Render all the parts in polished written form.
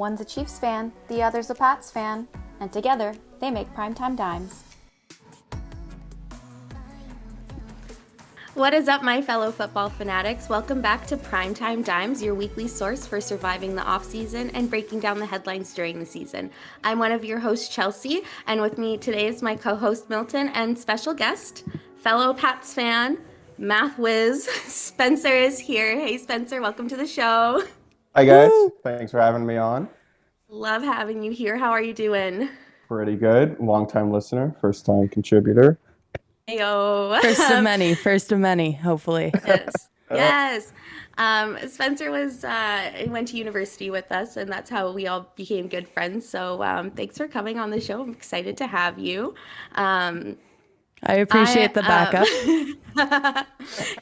One's a Chiefs fan, the other's a Pats fan, and together they make Primetime Dimes. What is up, my fellow football fanatics? Welcome back to Primetime Dimes, your weekly source for surviving the offseason and breaking down the headlines during the season. I'm one of your hosts, Chelsea, and with me today is my co-host, Milton, and special guest, fellow Pats fan, math whiz, Spencer is here. Hey, Spencer, welcome to the show. Hi, guys. Woo! Thanks for having me on. Love having you here. How are you doing? Pretty good. Long-time listener, first-time contributor. Heyo. First of many, hopefully. Yes. Spencer went to university with us, and that's how we all became good friends. So thanks for coming on the show. I'm excited to have you. I appreciate the backup.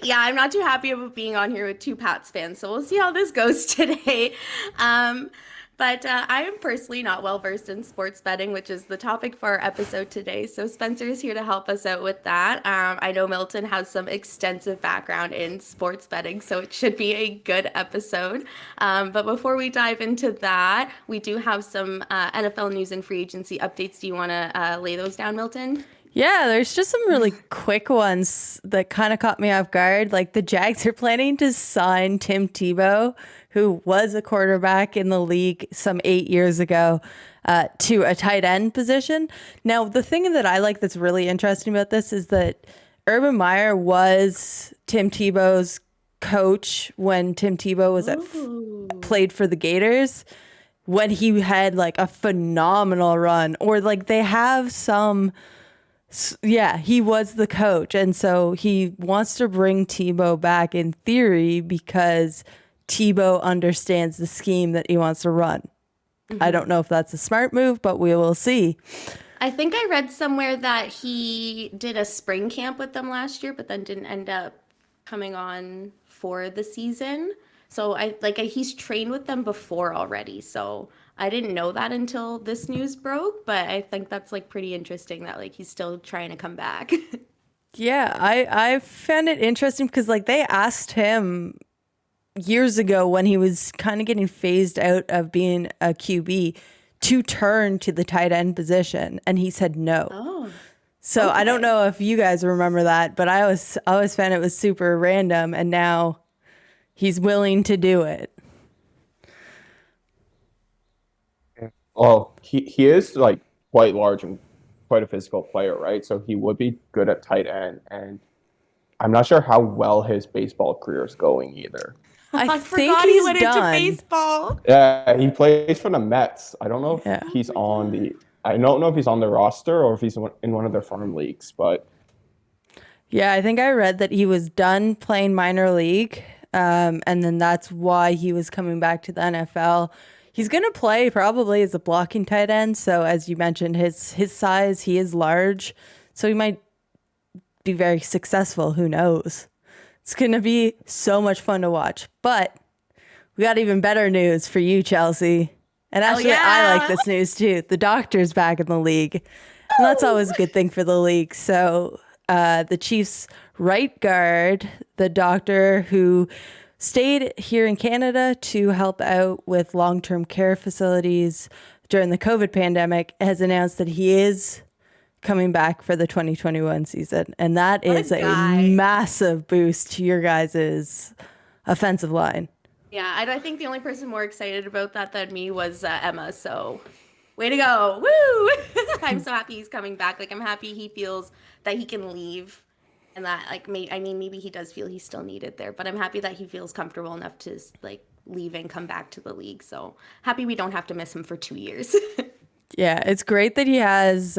Yeah, I'm not too happy about being on here with two Pats fans, so we'll see how this goes today. But I am personally not well versed in sports betting, which is the topic for our episode today. So Spencer is here to help us out with that. I know Milton has some extensive background in sports betting, so it should be a good episode. But before we dive into that, we do have some NFL news and free agency updates. Do you want to lay those down, Milton? Yeah, there's just some really quick ones that kind of caught me off guard. Like the Jags are planning to sign Tim Tebow, who was a quarterback in the league some 8 years ago, to a tight end position. Now, the thing that I like that's really interesting about this is that Urban Meyer was Tim Tebow's coach when Tim Tebow was played for the Gators, when he had like a phenomenal run, or like they have some. Yeah, he was the coach. And so he wants to bring Tebow back in theory because Tebow understands the scheme that he wants to run. Mm-hmm. I don't know if that's a smart move, but we will see. I think I read somewhere that he did a spring camp with them last year, but then didn't end up coming on for the season. So he's trained with them before already. So I didn't know that until this news broke, but I think that's like pretty interesting that like he's still trying to come back. Yeah, I found it interesting because like they asked him years ago when he was kind of getting phased out of being a QB to turn to the tight end position, and he said no. Oh. So okay. I don't know if you guys remember that, but I always found it was super random, and now he's willing to do it. Well, he is like quite large and quite a physical player, right? So he would be good at tight end, and I'm not sure how well his baseball career is going either. I think forgot he's he went done. into baseball. Yeah, he plays for the Mets. I don't know if Yeah. he's on the. I don't know if he's on the roster or if he's in one of their farm leagues, but Yeah, I think I read that he was done playing minor league, and then that's why he was coming back to the NFL. He's going to play probably as a blocking tight end. So as you mentioned, his size, he is large. So he might be very successful. Who knows? It's going to be so much fun to watch. But we got even better news for you, Chelsea. And actually, I like this news too. The doctor's back in the league. And that's always a good thing for the league. So the Chiefs' right guard, the doctor who stayed here in Canada to help out with long-term care facilities during the COVID pandemic, has announced that he is coming back for the 2021 season. And that is a massive boost to your guys' offensive line. Yeah, I think the only person more excited about that than me was Emma. So way to go. Woo! I'm so happy he's coming back. Like, I'm happy he feels that he can leave. And that, like, maybe he does feel he's still needed there, but I'm happy that he feels comfortable enough to, like, leave and come back to the league. So happy we don't have to miss him for 2 years. Yeah, it's great that he has,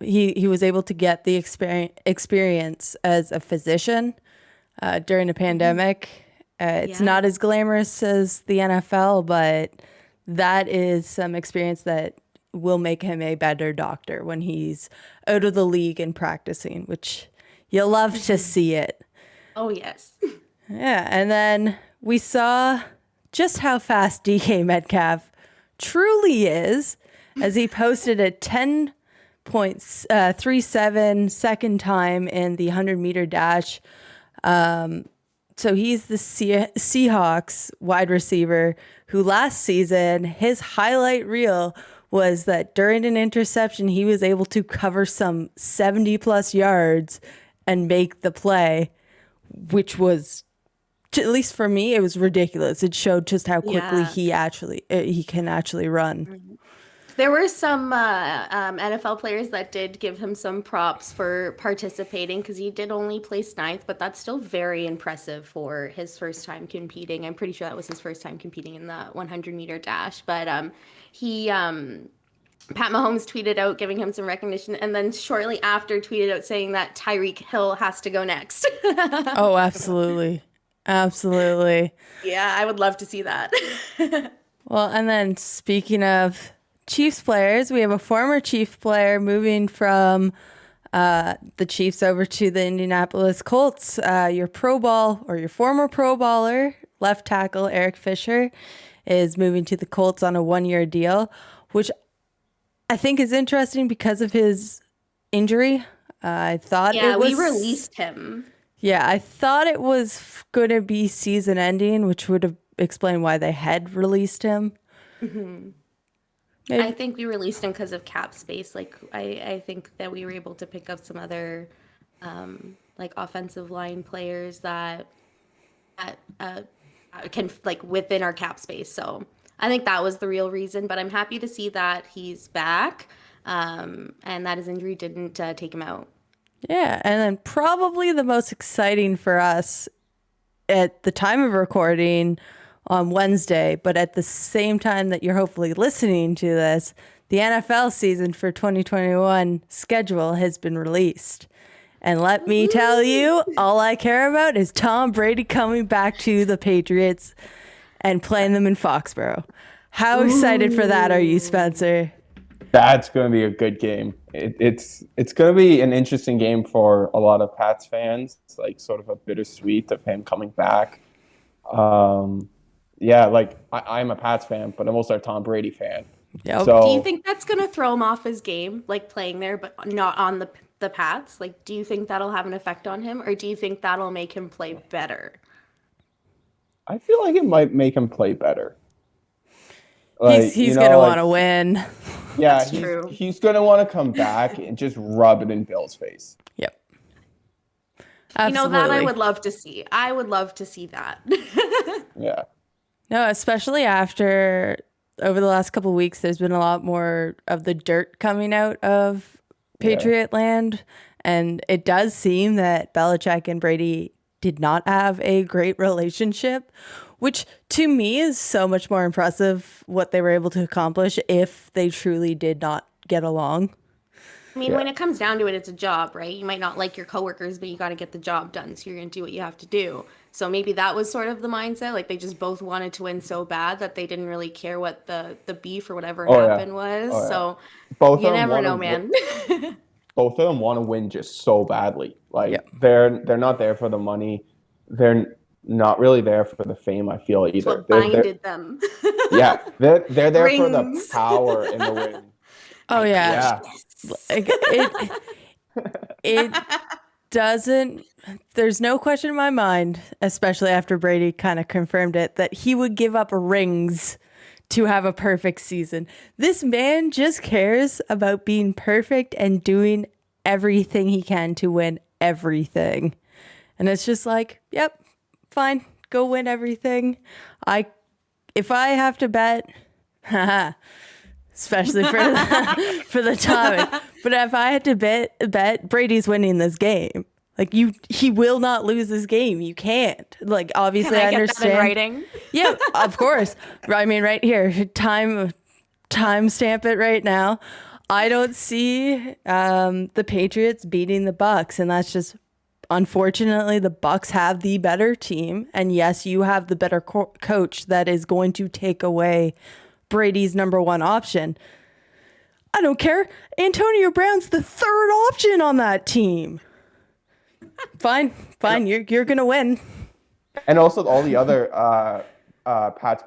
he was able to get the experience as a physician during a pandemic. It's not as glamorous as the NFL, but that is some experience that will make him a better doctor when he's out of the league and practicing, which you'll love to see it. Oh, yes. Yeah, and then we saw just how fast DK Metcalf truly is as he posted a 10.37 second time in the 100-meter dash So he's the Seahawks wide receiver who last season, his highlight reel was that during an interception, he was able to cover some 70 plus yards and make the play, which was, at least for me, it was ridiculous. It showed just how quickly he can actually run. There were some NFL players that did give him some props for participating because he did only place 9th, but that's still very impressive for his first time competing. I'm pretty sure that was his first time competing in the 100-meter dash. But Pat Mahomes tweeted out giving him some recognition, and then shortly after tweeted out saying that Tyreek Hill has to go next. Oh, absolutely. Absolutely. Yeah, I would love to see that. Well, and then speaking of Chiefs players, we have a former Chief player moving from the Chiefs over to the Indianapolis Colts. Your former Pro Bowler, left tackle Eric Fisher, is moving to the Colts on a 1-year deal, which I think is interesting because of his injury. I thought we released him. Yeah, I thought it was going to be season ending, which would have explained why they had released him. Mm-hmm. I think we released him because of cap space. Like, I think that we were able to pick up some other, like, offensive line players that can, like, within our cap space. So I think that was the real reason. But I'm happy to see that he's back and that his injury didn't take him out. Yeah, and then probably the most exciting for us at the time of recording on Wednesday, but at the same time that you're hopefully listening to this, the NFL season for 2021 schedule has been released. And let me tell you, all I care about is Tom Brady coming back to the Patriots and playing them in Foxborough. How excited for that are you, Spencer? That's going to be a good game. It's going to be an interesting game for a lot of Pats fans. It's like sort of a bittersweet of him coming back. Yeah, like I'm a Pats fan, but I'm also a Tom Brady fan. Yep. So, Do you think that's going to throw him off his game, like playing there, but not on the Pats? Like, do you think that'll have an effect on him, or do you think that'll make him play better? I feel like it might make him play better. Like, He's going to want to win. Yeah, That's true. He's going to want to come back and just rub it in Bill's face. Yep. Absolutely. That I would love to see. I would love to see that. Yeah. No, especially after over the last couple of weeks, there's been a lot more of the dirt coming out of Patriot land. And it does seem that Belichick and Brady did not have a great relationship, which to me is so much more impressive what they were able to accomplish if they truly did not get along. I mean, when it comes down to it, it's a job, right? You might not like your coworkers, but you got to get the job done. So you're going to do what you have to do. So maybe that was sort of the mindset. Like, they just both wanted to win so bad that they didn't really care what the beef or whatever happened was. Oh, yeah. So both you never know, man. Both of them want to win just so badly. Like, they're not there for the money. They're not really there for the fame, I feel, either. What binded them. Yeah, they're there Rings. for the power in the ring. Oh, yeah. Like, it doesn't, there's no question in my mind, especially after Brady kind of confirmed it, that he would give up rings to have a perfect season. This man just cares about being perfect and doing everything he can to win everything. And it's just like, yep, fine, go win everything. If I have to bet, especially for the topic, but if I had to bet Brady's winning this game. Like, he will not lose this game. You can't. Like, obviously, Can I I get understand. that in writing? Yeah, of course. I mean, right here, time stamp it right now. I don't see the Patriots beating the Bucks, and that's just, unfortunately, the Bucks have the better team, and yes, you have the better coach that is going to take away Brady's number one option. I don't care. Antonio Brown's the third option on that team. Fine. You're gonna win. And also all the other Pats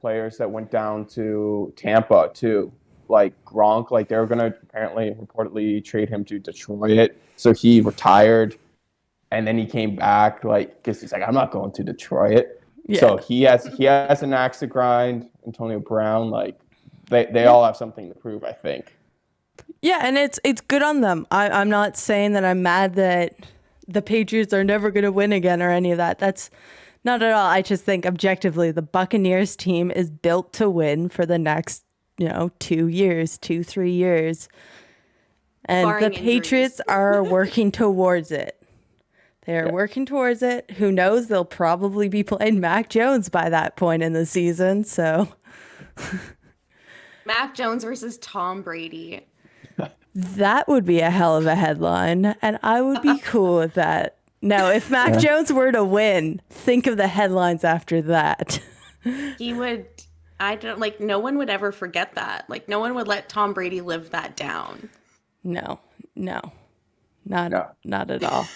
players that went down to Tampa too, like Gronk, like they were gonna apparently reportedly trade him to Detroit, so he retired. and then he came back because he's like, I'm not going to Detroit. Yeah. So he has an axe to grind. Antonio Brown, they all have something to prove, I think. Yeah, and it's good on them. I'm not saying that I'm mad that the Patriots are never going to win again or any of that. That's not at all. I just think objectively the Buccaneers team is built to win for the next, 3 years. And Barring the Patriots are working towards it. They're working towards it. Who knows? They'll probably be playing Mac Jones by that point in the season. So Mac Jones versus Tom Brady. that would be a hell of a headline, and I would be cool with that. Now, if Mac Jones were to win, think of the headlines after that. He would. I don't no one would ever forget that. No one would let Tom Brady live that down. No, not at all.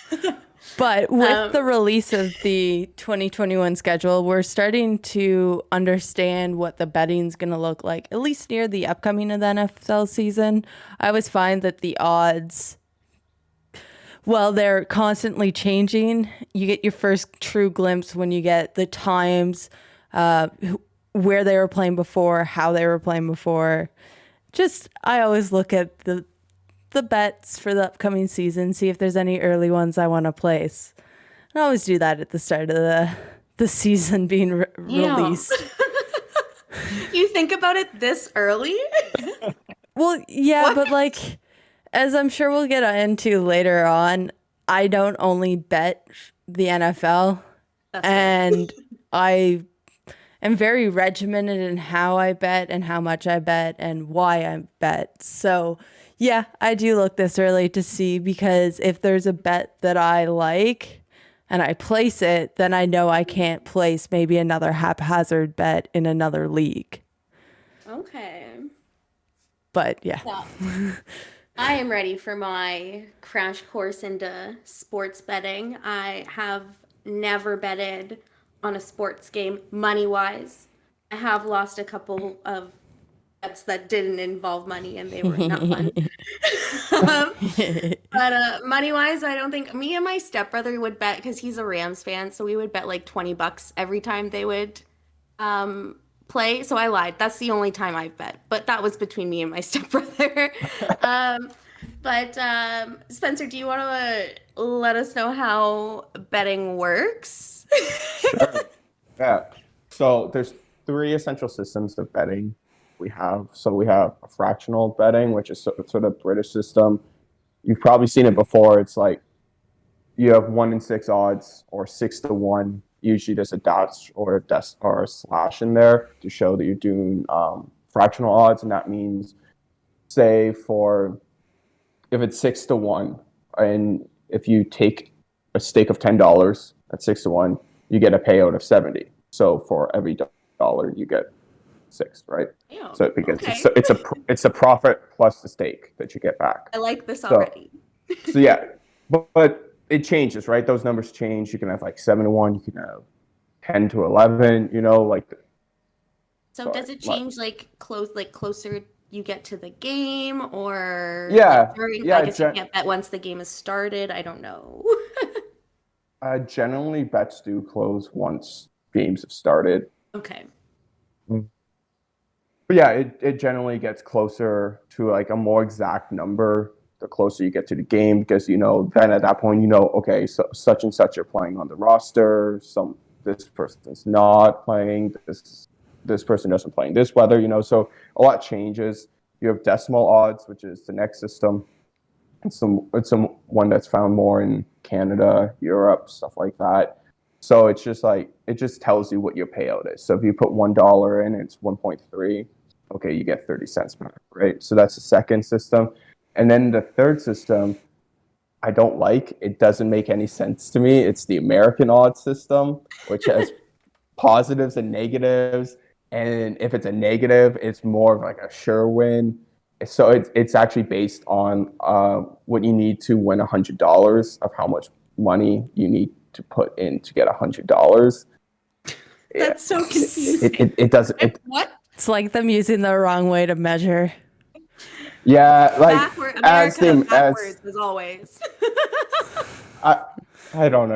But with the release of the 2021 schedule, we're starting to understand what the betting's going to look like, at least near the upcoming of the NFL season. I always find that the odds, well, they're constantly changing. You get your first true glimpse when you get the times, where they were playing before, how they were playing before. I always look at the bets for the upcoming season, see if there's any early ones I want to place. I always do that at the start of the season being released. You think about it this early? Well, yeah, What? but as I'm sure we'll get into later on, I don't only bet the NFL, That's fair. and I am very regimented in how I bet and how much I bet and why I bet. So yeah, I do look this early to see, because if there's a bet that I like and I place it, then I know I can't place maybe another haphazard bet in another league. Okay. But yeah. I am ready for my crash course into sports betting. I have never betted on a sports game money-wise. I have lost a couple of bets that didn't involve money, and they were not fun. But money-wise, I don't think me and my stepbrother would bet, because he's a Rams fan, so we would bet $20 every time they would play. So I lied. That's the only time I've bet, but that was between me and my stepbrother. But Spencer, do you want to let us know how betting works? Sure. Yeah. So there's 3 essential systems of betting we have. So we have a fractional betting, which is sort of British system. You've probably seen it before. It's you have 1 in 6 odds, or 6 to 1. Usually there's a dash or a slash in there to show that you're doing fractional odds, and that means, say, if it's 6 to 1, and if you take a stake of $10 at 6 to 1, you get a payout of 70. So for every dollar, you get 6, right? Damn. So because Okay. it's a profit plus the stake that you get back. I like this already. So yeah, but it changes, right? Those numbers change. You can have 7 to 1. You can have 10 to 11. So does it change closer you get to the game, or Yeah, during? yeah, I guess you can't bet once the game is started. I don't know. Generally, bets do close once games have started. Okay. But yeah, it generally gets closer to a more exact number the closer you get to the game, because then at that point okay, so such and such are playing on the roster. This person's not playing. This person doesn't play in this weather. So a lot changes. You have decimal odds, which is the next system. It's one that's found more in Canada, Europe, stuff like that. So it's just it just tells you what your payout is. So if you put $1 in, it's 1.3. Okay, you get 30 cents back, right? So that's the second system. And then the third system, I don't like. It doesn't make any sense to me. It's the American odds system, which has positives and negatives. And if it's a negative, it's more of a sure win. So it's actually based on what you need to win $100, of how much money you need to put in to get $100. That's so confusing. It doesn't. What? It's like them using the wrong way to measure. Yeah, America backwards as always. I don't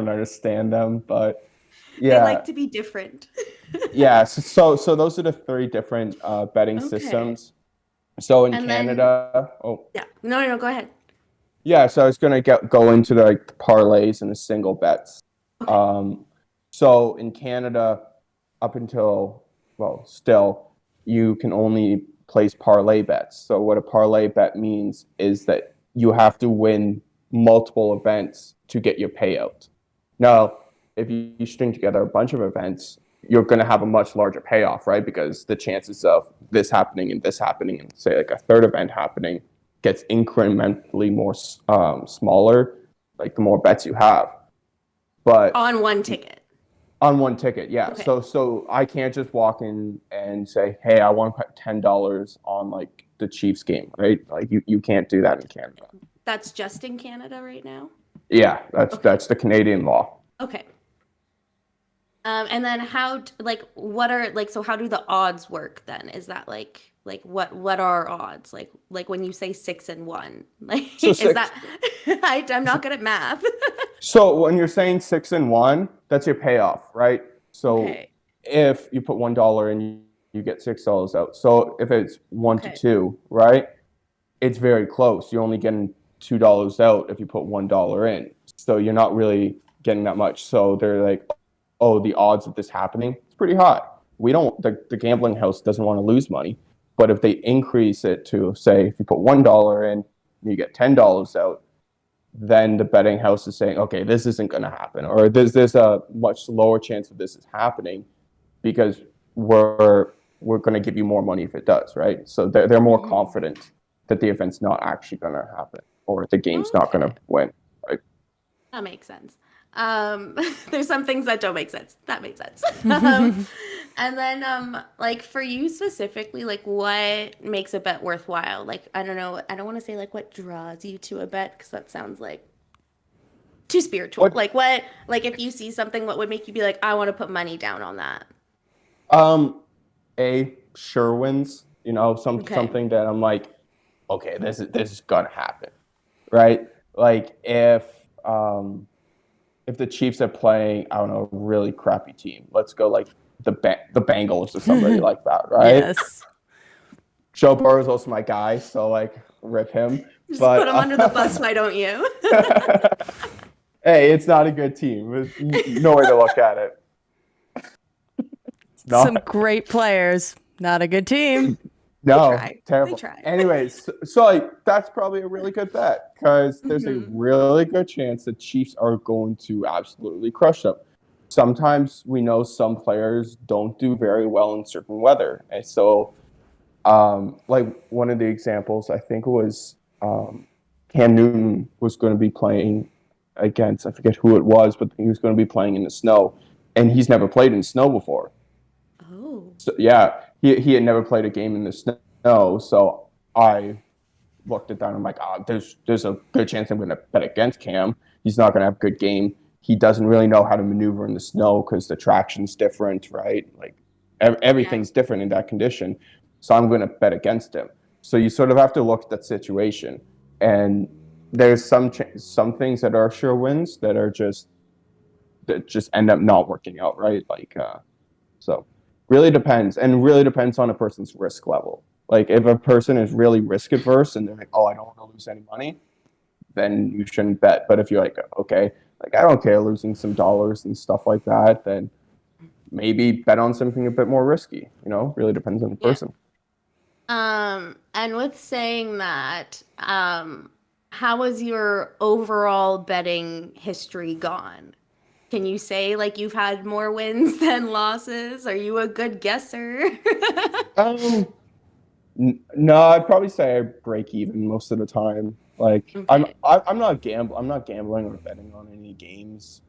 understand them, but They yeah, like to be different. yeah. So those are the three different betting Okay. systems. So in And then, Canada, oh yeah. No, no, no, go ahead. yeah. So I was gonna go into the like parlays and the single bets. Okay. Um, so in Canada, up until well, still, you can only place parlay bets. So what a parlay bet means is that you have to win multiple events to get your payout. Now, if you string together a bunch of events, you're going to have a much larger payoff, right? Because the chances of this happening, and say like a third event happening, gets incrementally more smaller, like the more bets you have. But On one ticket. on one ticket, yeah. Okay. So I can't just walk in and say, "Hey, I want to put $10 on like the Chiefs game," right? Like you can't do that in Canada. That's just in Canada right now? Yeah, that's Okay. that's the Canadian law. Okay. And then like what are like so how do the odds work then? Is that like what are odds? Like when you say 6-1, like So is six. that I'm not good at math. So when you're saying 6-1, that's your payoff, right? So Okay. if you put $1 in, you get $6 out. So if it's one to Okay. two, right? It's very close. You're only getting $2 out if you put $1 in. So you're not really getting that much. So they're like, oh, the odds of this happening, it's pretty high. We don't the gambling house doesn't want to lose money. But if they increase it to say if you put $1 in, you get $10 out, then the betting house is saying, okay, this isn't going to happen, or there's a much lower chance of this is happening because we're going to give you more money if it does, right? So they're more Mhm. confident that the event's not actually going to happen or the game's not going Okay. to win, right? That makes sense. Um, there's some things that don't make sense. That makes sense. And then like for you specifically, like what makes a bet worthwhile? Like I don't know, I don't want to say like what draws you to a bet because that sounds like too spiritual. What Like what like if you see something, what would make you be like, I want to put money down on that? um a sure wins, Okay. something that I'm like, okay, this is gonna happen, right? Like if the Chiefs are playing, I don't know, a really crappy team, let's go like the Bengals or somebody like that, right? Yes. Joe Burrow is also my guy, so like rip him. Just put But them under the bus, why don't you? hey, it's not a good team. No way to look at it. It's Some not. great players. Not a good team. They No, try. They terrible. try. Anyways, so like that's probably a really good bet because there's a Mhm. really good chance the Chiefs are going to absolutely crush them. Sometimes we know some players don't do very well in certain weather, and so like one of the examples I think was Cam Newton was going to be playing against, I forget who it was, but he was going to be playing in the snow, and he's never played in snow before. Oh. So yeah, he had never played a game in the snow. So I looked at that and I'm like, there's a good chance I'm going to bet against Cam. He's not going to have a good game. He doesn't really know how to maneuver in the snow because the traction's different, right? Like Yeah. everything's different in that condition. So I'm going to bet against him. So you sort of have to look at that situation, and there's some things that are sure wins that just end up not working out, right? Like so really depends, and really depends on a person's risk level. Like if a person is really risk adverse and they're like, oh, I don't want to lose any money, then you shouldn't bet. But if you're like, okay, like I don't care losing some dollars and stuff like that, then maybe bet on something a bit more risky. Really depends on the Yeah. person. And with saying that, how has your overall betting history gone? Can you say like you've had more wins than losses? Are you a good guesser? Um, no, I'd probably say I break even most of the time. Like Okay. I'm not I'm not gambling or betting on any games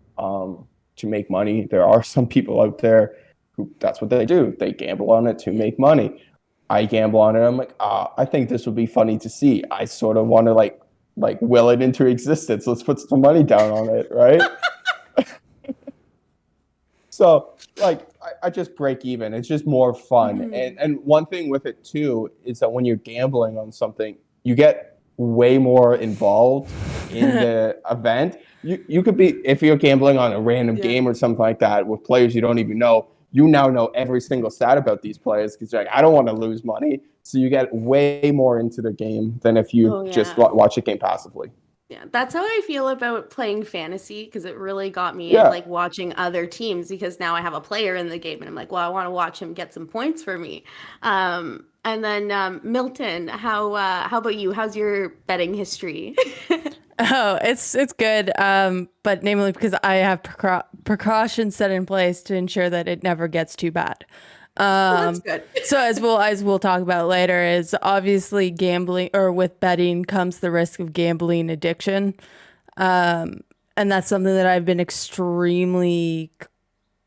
to make money. There are some people out there who that's what they do. They gamble on it to Yeah. make money. I gamble on it. I'm like, I think this would be funny to see. I sort of want to like will it into existence. Let's put some money down on it, right? So like I just break even. It's just more fun. And Mhm. and one thing with it too is that when you're gambling on something, you get way more involved in the event. You could be, if you're gambling on a random game or something like that with players you don't even know, you now know every single stat about these players because you're like, I don't want to lose money. So you get way more into the game than if you just watch a game passively. Yeah, that's how I feel about playing fantasy because it really got me in, like watching other teams because now I have a player in the game and I'm like, well, I want to watch him get some points for me. And then Milton, how about you? How's your betting history? Oh, it's good. But namely because I have precautions set in place to ensure that it never gets too bad. That's good. So as we'll talk about later, is obviously gambling, or with betting comes the risk of gambling addiction. And that's something that I've been extremely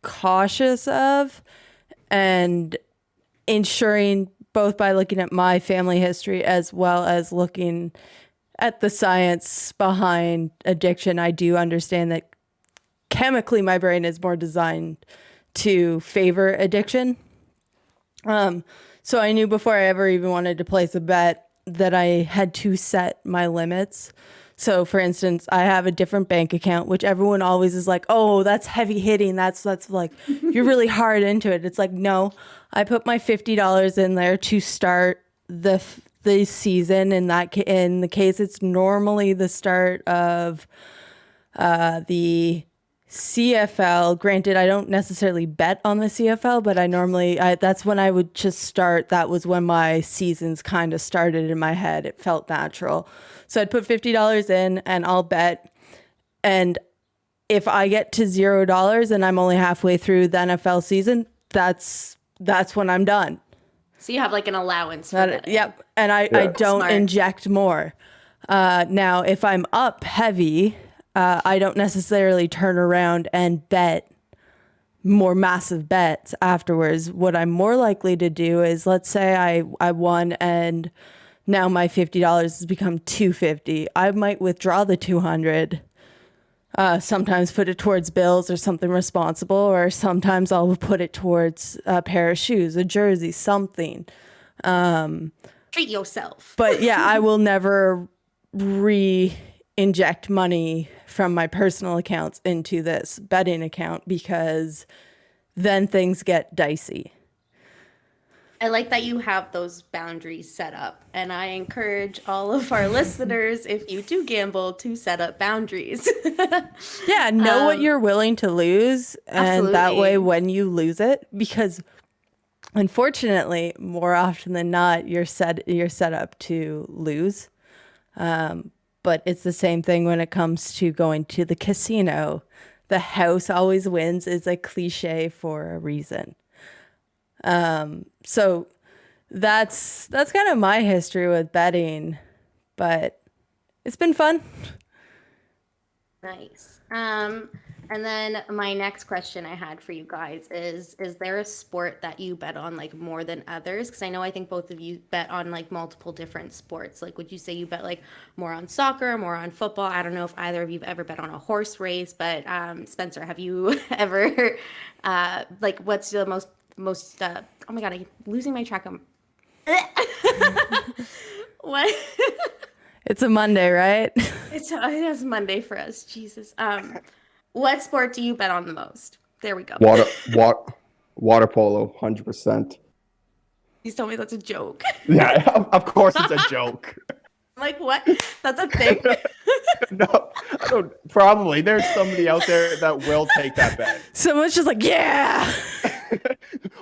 cautious of and ensuring, both by looking at my family history as well as looking at the science behind addiction. I do understand that chemically my brain is more designed to favor addiction. So I knew before I ever even wanted to place a bet that I had to set my limits. So for instance, I have a different bank account, which everyone always is like, oh, that's heavy hitting. That's like, you're really hard into it. It's like, no, I put my $50 in there to start the season. In the case, it's normally the start of the CFL. Granted, I don't necessarily bet on the CFL, but that's when I would just start. That was when my seasons kind of started in my head. It felt natural. So I'd put $50 in and I'll bet. And if I get to $0 and I'm only halfway through the NFL season, that's when I'm done. So you have like an allowance for betting. Yep. And I don't inject more. Now, if I'm up heavy, I don't necessarily turn around and bet more massive bets afterwards. What I'm more likely to do is, let's say I won and now my $50 has become $250. I might withdraw the $200. Sometimes put it towards bills or something responsible, or sometimes I'll put it towards a pair of shoes, a jersey, something. Treat yourself. But yeah, I will never inject money from my personal accounts into this betting account because then things get dicey. I like that you have those boundaries set up, and I encourage all of our listeners, if you do gamble, to set up boundaries. Yeah, know what you're willing to lose, and that way absolutely. when you lose it, because unfortunately, more often than not, you're set up to lose. But it's the same thing when it comes to going to the casino. The house always wins is a cliche for a reason. So that's kind of my history with betting, but it's been fun. Nice. And then my next question I had for you guys is there a sport that you bet on like more than others? Because I think both of you bet on like multiple different sports. Like, would you say you bet like more on soccer, more on football? I don't know if either of you've ever bet on a horse race, but Spencer, have you ever like what's the most oh my God, I'm losing my track of what? It's a Monday, right? It's Monday for us. Jesus. What sport do you bet on the most? There we go. Water polo, 100%. Please tell me that's a joke. Yeah, of course it's a joke. Like, what? That's a thing? No, I don't. Probably there's somebody out there that will take that bet. Someone's just like, yeah.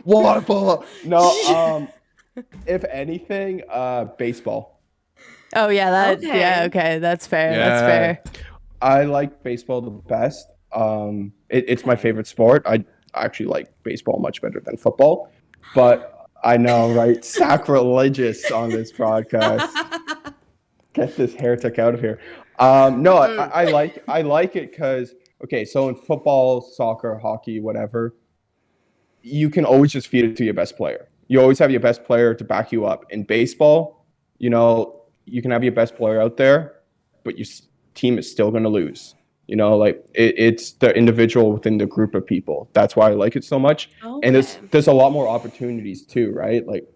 Water polo. No, if anything, baseball. Oh yeah, Okay. okay, that's fair. That's fair. I like baseball the best. It's my favorite sport. I actually like baseball much better than football, but I know, right? Sacrilegious on this podcast. Get this heretic out of here. No, I like it because, okay, so in football, soccer, hockey, whatever, you can always just feed it to your best player. You always have your best player to back you up. In baseball, you can have your best player out there, but your team is still going to lose. Like it's the individual within the group of people. That's why I like it so much. Okay. And there's a lot more opportunities too, right? Like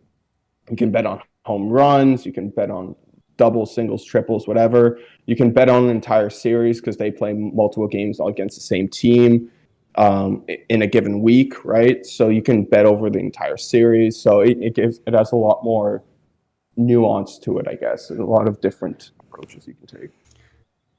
you can bet on home runs, you can bet on doubles, singles, triples, whatever. You can bet on an entire series because they play multiple games all against the same team in a given week, right? So you can bet over the entire series. So it has a lot more nuance to it, I guess, and a lot of different approaches you can take.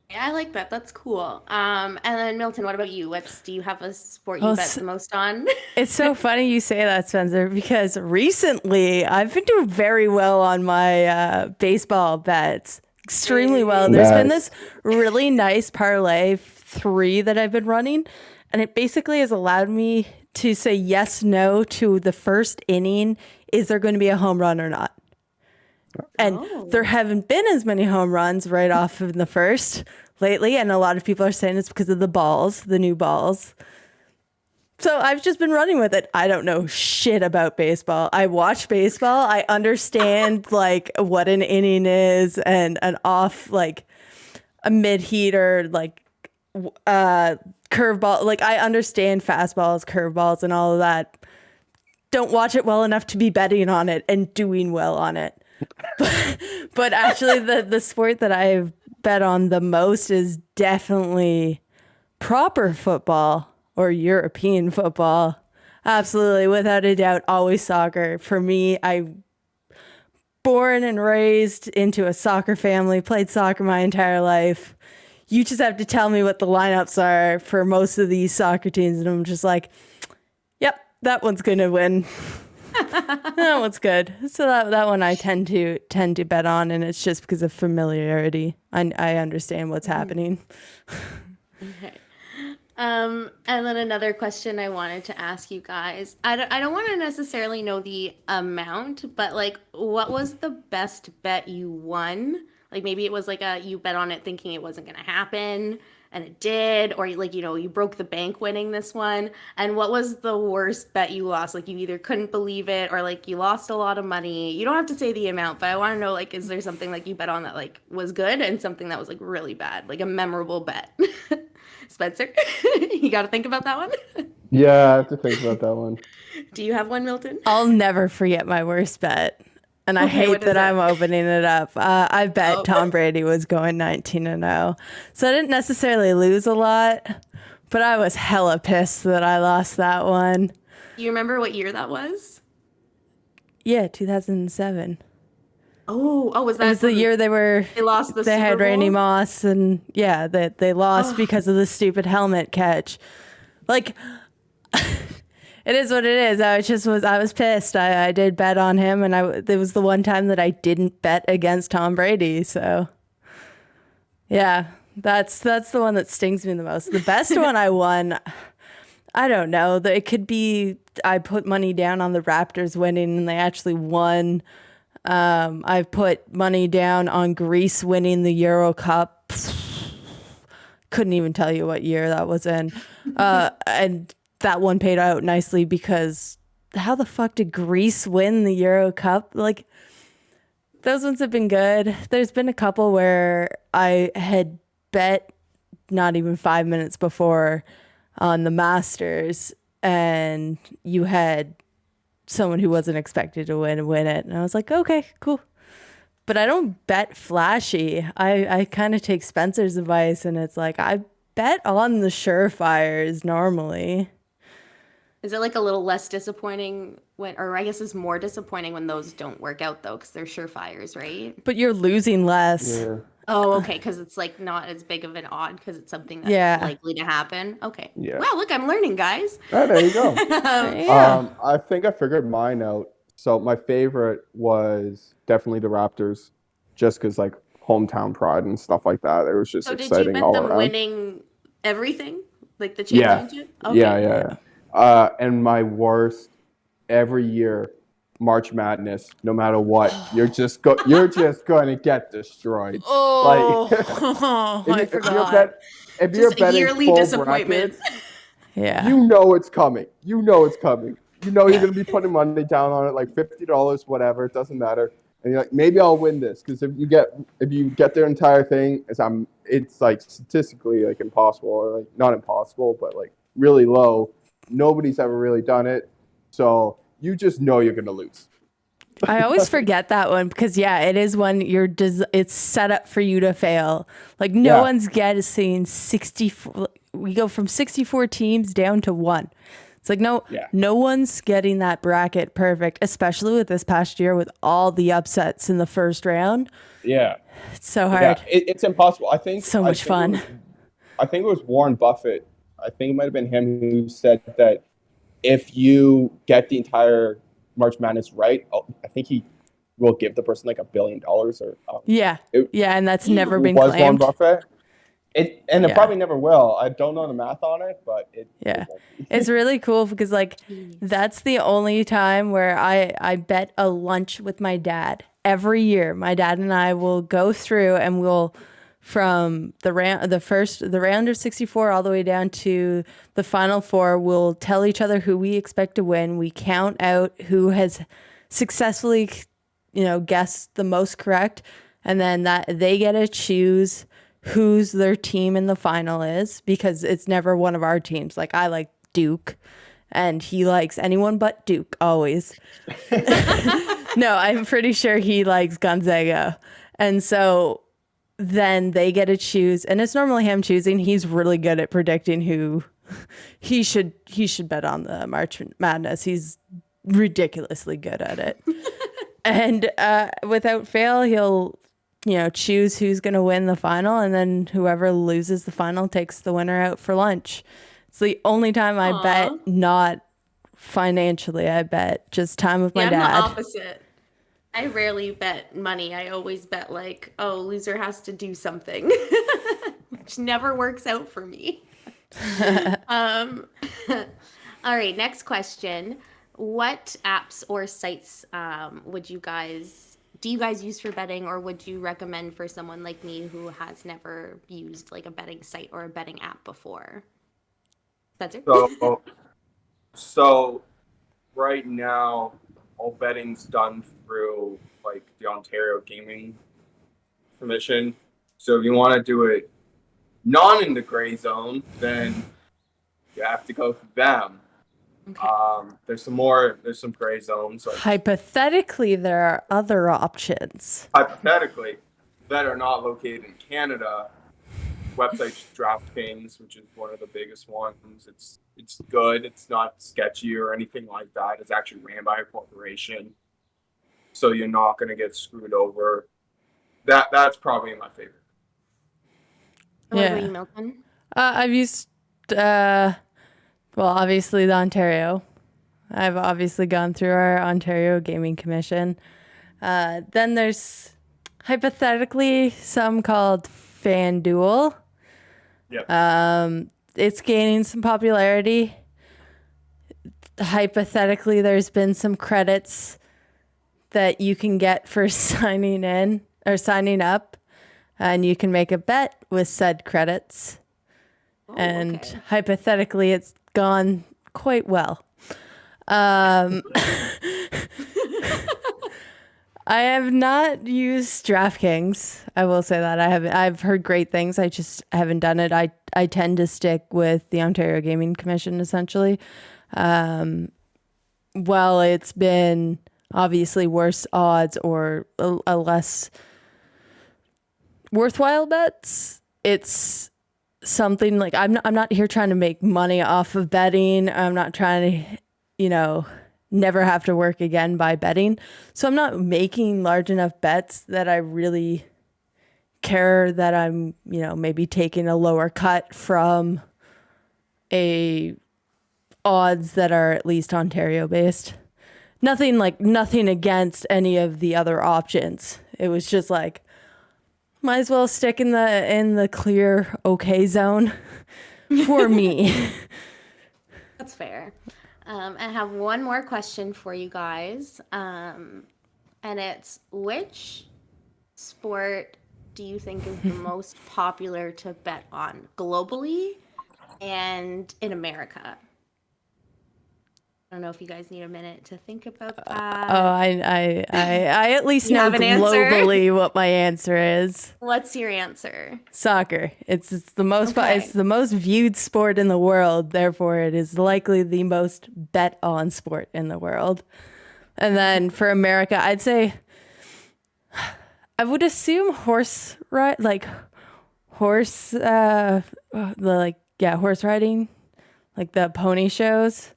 Yeah, I like that. That's cool. And then Milton, what about you? Do you have a sport you bet the most on? It's so funny you say that, Spencer, because recently I've been doing very well on my baseball bets. Extremely well. There's been this really nice parlay 3 that I've been running, and it basically has allowed me to say yes, no to the first inning. Is there going to be a home run or not? And there haven't been as many home runs right off in the first lately. And a lot of people are saying it's because of the balls, the new balls. So I've just been running with it. I don't know shit about baseball. I watch baseball. I understand like what an inning is and an off, like a mid heater, like curveball. Like I understand fastballs, curveballs, and all of that. Don't watch it well enough to be betting on it and doing well on it. But actually the sport that I've bet on the most is definitely proper football or European football. Absolutely, without a doubt, always soccer. For me, I born and raised into a soccer family, played soccer my entire life. You just have to tell me what the lineups are for most of these soccer teams, and I'm just like, yep, that one's gonna win. That one's good. So that one I tend to bet on, and it's just because of familiarity. I understand what's happening. Okay. And then another question I wanted to ask you guys. I don't want to necessarily know the amount, but like, what was the best bet you won? Like maybe it was like you bet on it thinking it wasn't going to happen, and it did, or like, you broke the bank winning this one. And what was the worst bet you lost? Like you either couldn't believe it or like you lost a lot of money. You don't have to say the amount, but I want to know, like, is there something like you bet on that like was good and something that was like really bad, like a memorable bet? Spencer, you got to think about that one. Yeah, I have to think about that one. Do you have one, Milton? I'll never forget my worst bet. And I hate that I'm opening it up. I bet Tom Brady was going 19-0. So I didn't necessarily lose a lot, but I was hella pissed that I lost that one. You remember what year that was? Yeah, 2007. Oh, was that? It was the year they lost the Super Bowl? They had Randy Moss, and yeah, they lost because of the stupid helmet catch. Like, it is what it is. I was pissed. I did bet on him, and it was the one time that I didn't bet against Tom Brady. So, yeah, that's the one that stings me the most. The best one I won, I don't know. It could be I put money down on the Raptors winning, and they actually won. I've put money down on Greece winning the Euro Cup. Couldn't even tell you what year that was in. And that one paid out nicely because how the fuck did Greece win the Euro Cup? Like, those ones have been good. There's been a couple where I had bet not even 5 minutes before on the Masters, and you had someone who wasn't expected to win it. And I was like, okay, cool. But I don't bet flashy. I kind of take Spencer's advice, and it's like, I bet on the surefires normally. Is it like a little less disappointing or I guess it's more disappointing when those don't work out though, because they're surefires, right? But you're losing less. Yeah. Oh, okay, because it's like not as big of an odd because it's something that's likely to happen. Okay. Yeah. Wow, look, I'm learning, guys. Oh, there you go. Yeah. I think I figured mine out. So my favorite was definitely the Raptors, just because like hometown pride and stuff like that. It was just So did you exciting bet all them around. winning everything? Like the Yeah. championship? Okay. Yeah. And my worst every year, March Madness. No matter what, you're just going to get destroyed. Oh, Like, I if forgot. if you're Just a betting yearly full disappointment. brackets, Yeah. you know it's coming. You know it's coming. You know you're going to be putting money down on it, like $50, whatever. It doesn't matter. And you're like, maybe I'll win this, because if you get their entire thing, it's like statistically like impossible, or like not impossible, but like really low. Nobody's ever really done it, so you just know you're going to lose. I always forget that one because it is when it's set up for you to fail. Like no Yeah. one's guessing 64. We go from 64 teams down to one. It's like no one's getting that bracket perfect, especially with this past year with all the upsets in the first round. Yeah. It's so Yeah, hard. it's impossible. I think So much fun. I think it was Warren Buffett. I think it might have been him who said that if you get the entire March Madness right, I think he will give the person like $1 billion or. And that's never been was Warren claimed. Buffett. It probably never will. I don't know the math on it, but it won't be. It's really cool because like that's the only time where I bet a lunch with my dad. Every year my dad and I will go through and we'll from the round of 64 all the way down to the final four, we'll tell each other who we expect to win. We count out who has successfully guessed the most correct, and then that they get to choose who's their team in the final is, because it's never one of our teams. Like I like Duke and he likes anyone but Duke always. No, I'm pretty sure he likes Gonzaga. And so then they get to choose, and it's normally him choosing. He's really good at predicting who he should bet on the March Madness. He's ridiculously good at it. And without fail, he'll choose who's going to win the final, and then whoever loses the final takes the winner out for lunch. It's the only time I bet, not financially. I bet just time with my dad. I'm the opposite. I rarely bet money. I always bet like, loser has to do something, which never works out for me. All right, next question. What apps or sites do you guys use for betting, or would you recommend for someone like me who has never used like a betting site or a betting app before? Spencer? So right now, all betting's done through like the Ontario Gaming Commission. So if you want to do it not in the gray zone, then you have to go through them. Okay. There's some gray zones. Like, hypothetically, there are other options. Hypothetically, that are not located in Canada. Website DraftKings, which is one of the biggest ones. It's good. It's not sketchy or anything like that. It's actually ran by a corporation, so you're not going to get screwed over. That's probably my favorite. What about you, Milton? I've used obviously the Ontario. I've obviously gone through our Ontario Gaming Commission. Then there's hypothetically some called FanDuel. Yep. It's gaining some popularity. Hypothetically, there's been some credits that you can get for signing in or signing up, and you can make a bet with said credits. And hypothetically, it's gone quite well. I have not used DraftKings. I will say that I've heard great things. I just haven't done it. I tend to stick with the Ontario Gaming Commission essentially. Well, it's been obviously worse odds or a less worthwhile bets. It's something like I'm not here trying to make money off of betting. I'm not trying to, never have to work again by betting. So I'm not making large enough bets that I really care that I'm, maybe taking a lower cut from a odds that are at least Ontario based. Nothing against any of the other options. It was just like, might as well stick in the clear okay zone for me. That's fair. I have one more question for you guys. And it's, which sport do you think is the most popular to bet on globally and in America? I don't know if you guys need a minute to think about that. I at least You know have an answer? globally what my answer is. What's your answer? Soccer. It's the most Okay. it's the most viewed sport in the world. Therefore, it is likely the most bet on sport in the world. And then for America, I'd say I would assume horse horse riding, like the pony shows.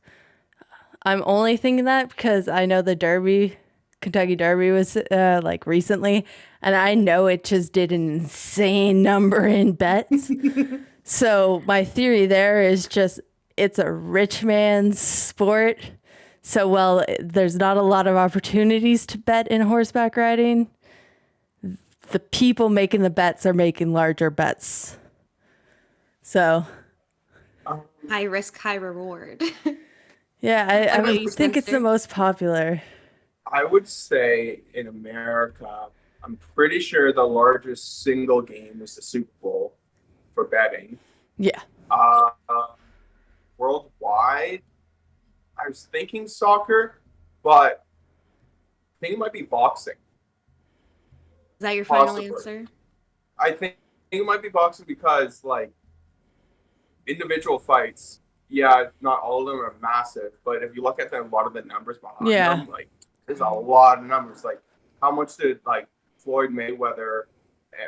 I'm only thinking that because I know the Derby, Kentucky Derby was like recently, and I know it just did an insane number in bets. So my theory there is just it's a rich man's sport. So there's not a lot of opportunities to bet in horseback riding. The people making the bets are making larger bets. So High risk, high reward. yeah, I about would you, think it's the Spencer? most popular. I would say in America, I'm pretty sure the largest single game is the Super Bowl for betting. Yeah. Uh, Worldwide, I was thinking soccer, but I think it might be boxing. Is that your final Possibly. answer? I think it might be boxing because, like, individual fights, yeah, not all of them are massive, but if you look at a lot of the numbers behind Yeah. them, like, there's a lot of numbers. Like, how much did, like, Floyd Mayweather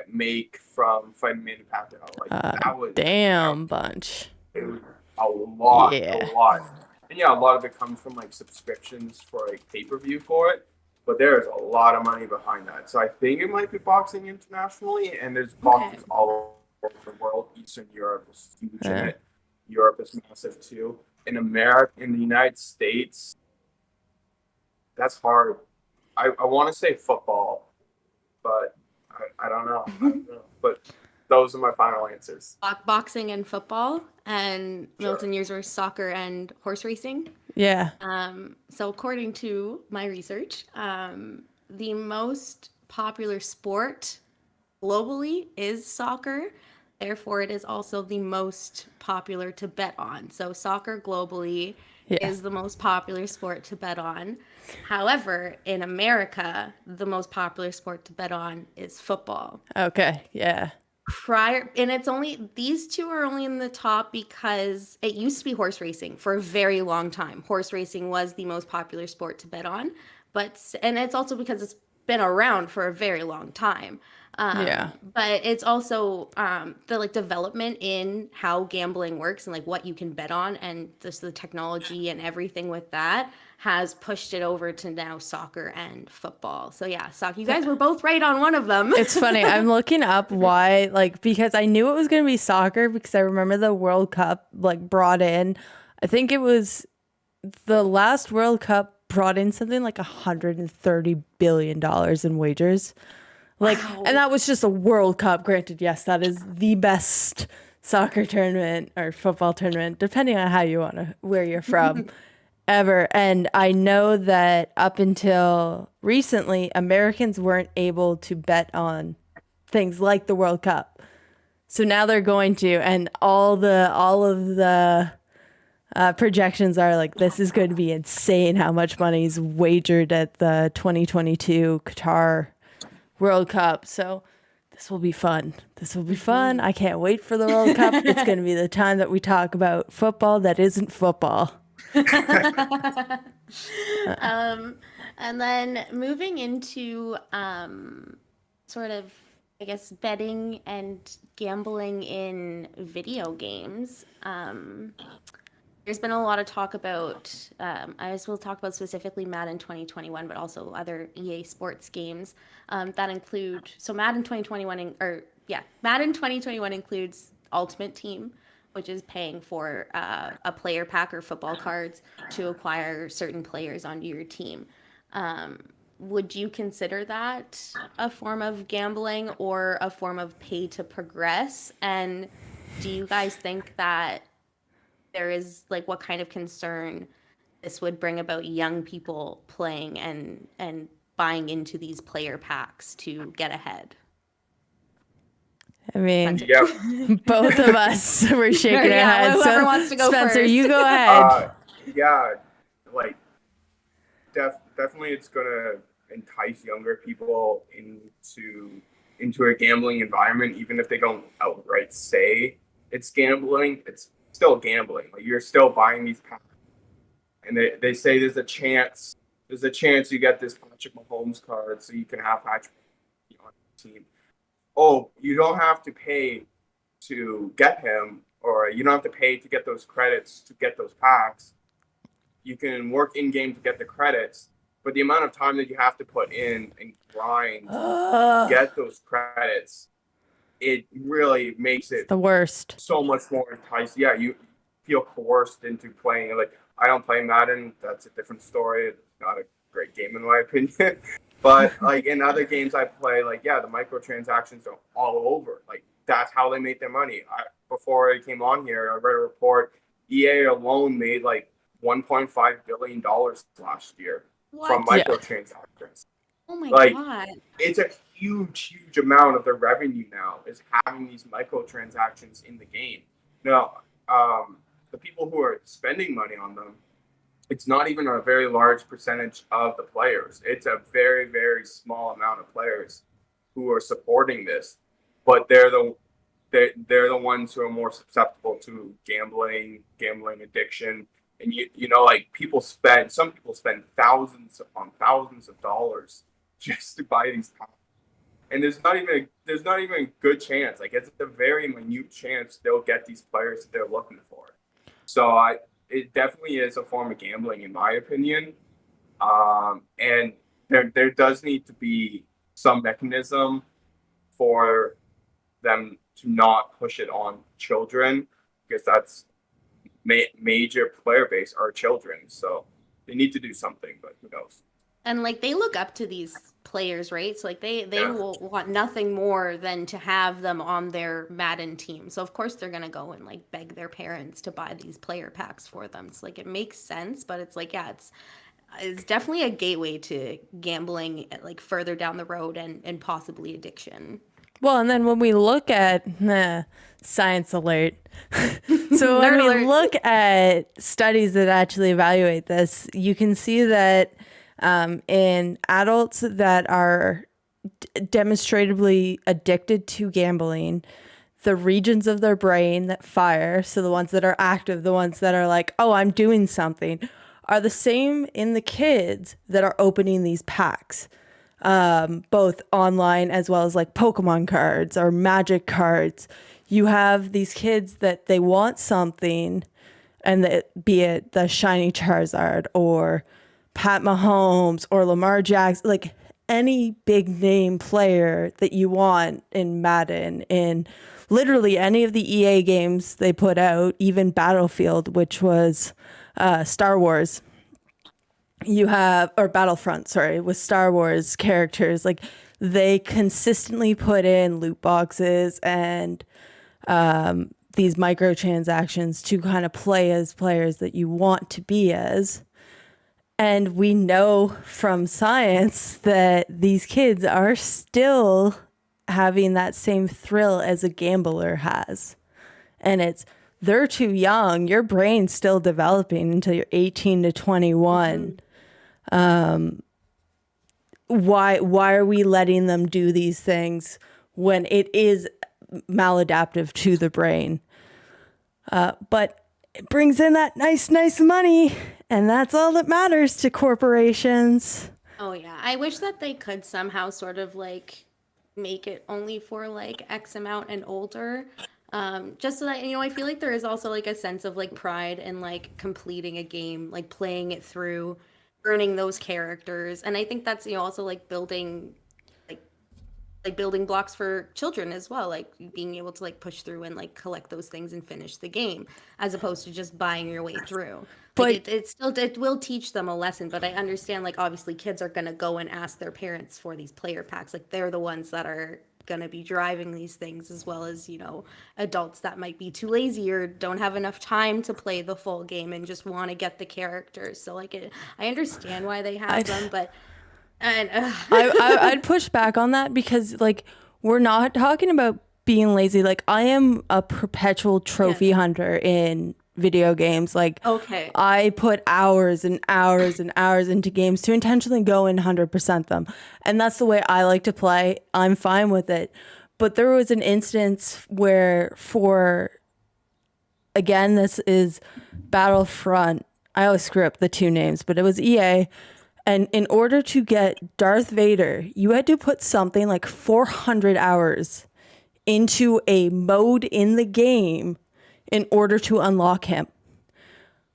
make from fighting Manny Pacquiao? Like, that was Damn bunch. it was a lot, Yeah. a lot. And yeah, a lot of it comes from like subscriptions for like pay-per-view for it, but there's a lot of money behind that. So I think it might be boxing internationally, and there's boxers all over the world. Eastern Europe is huge in Yeah. it. Europe is massive too. In America, in the United States, that's hard. I want to say football, but I don't know. I don't know. But those are my final answers. Boxing and football, and Sure. Milton, yours were soccer and horse racing. Yeah. So according to my research, the most popular sport globally is soccer. Therefore, it is also the most popular to bet on. So soccer globally Yeah. is the most popular sport to bet on. However, in America, the most popular sport to bet on is football. Okay. Yeah. And it's only these two are only in the top because it used to be horse racing for a very long time. Horse racing was the most popular sport to bet on, and it's also because it's been around for a very long time. Yeah. But it's also the like development in how gambling works and like what you can bet on, and just the technology and everything with that has pushed it over to now soccer and football. So yeah, soccer. You guys were both right on one of them. It's funny. I'm looking up why, because I knew it was going to be soccer because I remember the World Cup, brought in, I think it was the last World Cup brought in something like $130 billion in wagers. Wow. And that was just a World Cup. Granted, yes, that is the best soccer tournament or football tournament, depending on how you want to, where you're from. Ever. And I know that up until recently, Americans weren't able to bet on things like the World Cup. So now they're going to, and all of the projections are like, this is going to be insane how much money is wagered at the 2022 Qatar World Cup. So this will be fun. This will be fun. I can't wait for the World Cup. It's going to be the time that we talk about football that isn't football. And then moving into sort of, I guess, betting and gambling in video games. There's been a lot of talk about, I will talk about specifically Madden 2021, but also other EA Sports games that include, so Madden 2021 includes Ultimate Team, which is paying for a player pack or football cards to acquire certain players onto your team. Would you consider that a form of gambling or a form of pay to progress? And do you guys think that there is, what kind of concern this would bring about young people playing and buying into these player packs to get ahead? I mean, Yeah. both of us were shaking our Yeah, heads. whoever So wants to go Spencer, first. you go ahead. Yeah, like definitely it's gonna entice younger people into a gambling environment, even if they don't outright say it's gambling. It's still gambling. Like, you're still buying these packs, and they say there's a chance there's a chance you get this Patrick Mahomes card, so you can have Patrick on your team. Oh, you don't have to pay to get him, or you don't have to pay to get those credits to get those packs. You can work in game to get the credits, but the amount of time that you have to put in and grind to get those credits, it really makes it The worst. so much more enticing. Yeah, you feel coerced into playing. Like, I don't play Madden. That's a different story. Not a great game in my opinion. But like in other games I play, like, yeah, the microtransactions are all over. Like, that's how they make their money. Before I came on here, I read a report. EA alone made like $1.5 billion last year from What? microtransactions. Oh my Like, god. It's a huge amount of their revenue now is having these microtransactions in the game. Now, the people who are spending money on them, it's not even a very large percentage of the players. It's a very, very small amount of players who are supporting this, but they're the ones who are more susceptible to gambling addiction. And you know, like, some people spend thousands upon thousands of dollars just to buy these packs. And there's not even a good chance. Like, it's a very minute chance they'll get these players that they're looking for. So it definitely is a form of gambling, in my opinion. And there does need to be some mechanism for them to not push it on children, because that's major player base are children. So they need to do something, but who knows? And like they look up to these players, right? So like they Yeah. will want nothing more than to have them on their Madden team. So of course they're gonna go and like beg their parents to buy these player packs for them. So like it makes sense, but it's like, yeah, it's definitely a gateway to gambling like further down the road and possibly addiction. Well, and then when we look at science alert, so when Nerd we alert. look at studies that actually evaluate this, you can see that in adults that are demonstrably addicted to gambling, the regions of their brain that fire, so the ones that are active, the ones that are like, oh, I'm doing something, are the same in the kids that are opening these packs. Both online as well as like Pokemon cards or Magic cards. You have these kids that they want something, and that, be it the shiny Charizard or Pat Mahomes or Lamar Jackson, like any big name player that you want in Madden, in literally any of the EA games they put out, even Battlefield, which was Star Wars. You have, or Battlefront, sorry, with Star Wars characters, like they consistently put in loot boxes and these microtransactions to kind of play as players that you want to be as. And we know from science that these kids are still having that same thrill as a gambler has. And they're too young. Your brain's still developing until you're 18 to 21. Why are we letting them do these things when it is maladaptive to the brain? But it brings in that nice money, and that's all that matters to corporations. Oh yeah, I wish that they could somehow sort of like make it only for like X amount and older. Just so that, I feel like there is also like a sense of like pride in like completing a game, like playing it through, earning those characters. And I think that's, also like building building blocks for children as well, like being able to like push through and like collect those things and finish the game, as opposed to just buying your way through. Like it will teach them a lesson, but I understand like obviously kids are gonna go and ask their parents for these player packs. Like they're the ones that are gonna be driving these things, as well as adults that might be too lazy or don't have enough time to play the full game and just want to get the characters. So like I understand why they have them, but I'd push back on that, because like we're not talking about being lazy. Like I am a perpetual trophy hunter in video games. Like okay, I put hours and hours and hours into games to intentionally go and 100% them. And that's the way I like to play. I'm fine with it. But there was an instance where again, this is Battlefront. I always screw up the two names, but it was EA. And in order to get Darth Vader, you had to put something like 400 hours into a mode in the game in order to unlock him.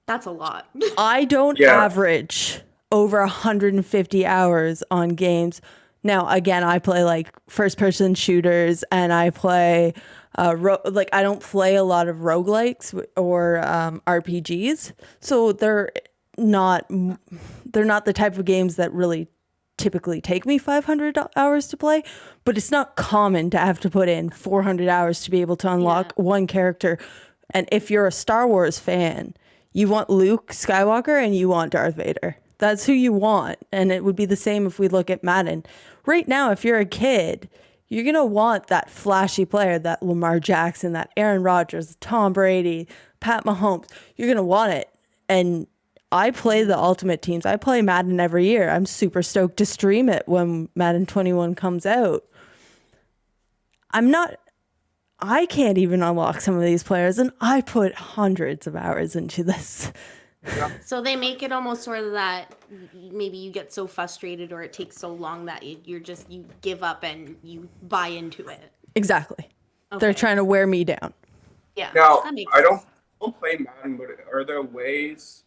That's a lot. I don't Yeah. average over 150 hours on games. Now, again, I play like first person shooters and I play like I don't play a lot of roguelikes or RPGs. So they're not the type of games that really typically take me 500 hours to play, but it's not common to have to put in 400 hours to be able to unlock one character. And if you're a Star Wars fan, you want Luke Skywalker and you want Darth Vader. That's who you want. And it would be the same if we look at Madden. Right now, if you're a kid, you're going to want that flashy player, that Lamar Jackson, that Aaron Rodgers, Tom Brady, Pat Mahomes. You're going to want it. And I play the Ultimate Teams. I play Madden every year. I'm super stoked to stream it when Madden 21 comes out. I can't even unlock some of these players, and I put hundreds of hours into this. So they make it almost sort of that maybe you get so frustrated or it takes so long that you give up and you buy into it. Exactly. They're Okay. trying to wear me down. Yeah. Now, that makes I sense. don't play Madden, but are there ways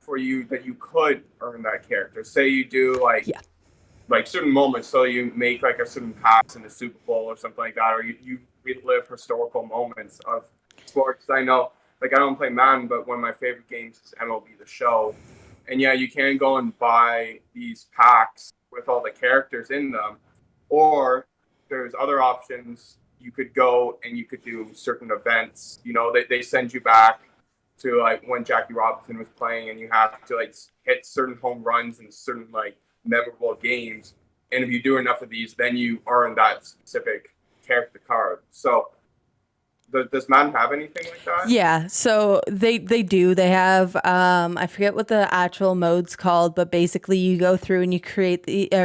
for you that you could earn that character? Say you do like certain moments, so you make like a certain pass in the Super Bowl or something like that, or you relive historical moments of sports. I know, like I don't play Madden, but one of my favorite games is MLB The Show, and yeah, you can go and buy these packs with all the characters in them, or there's other options. You could go and you could do certain events. You know, they send you back to like when Jackie Robinson was playing, and you have to like hit certain home runs and certain like memorable games. And if you do enough of these, then you earn that specific character card. So does Madden have anything like that? Yeah, so they do. They have I forget what the actual mode's called, but basically you go through and you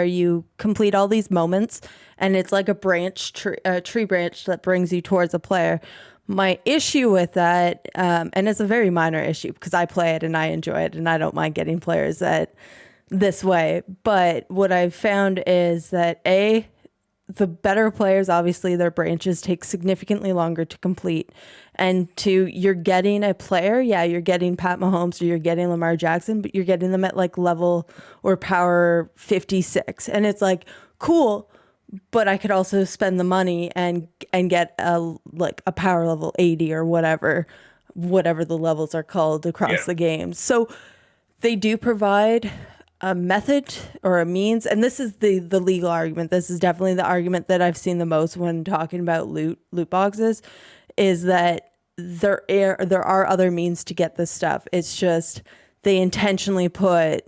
you complete all these moments, and it's like a tree branch that brings you towards a player. My issue with that, and it's a very minor issue because I play it and I enjoy it and I don't mind getting players this way. But what I've found is that the better players, obviously their branches take significantly longer to complete. And you're getting a player, you're getting Pat Mahomes or you're getting Lamar Jackson, but you're getting them at like level or power 56. And it's like, cool, but I could also spend the money and get a power level 80 or whatever the levels are called across the game. So they do provide a method or a means, and this is the legal argument. This is definitely the argument that I've seen the most when talking about loot boxes, is that there are other means to get this stuff. It's just they intentionally put,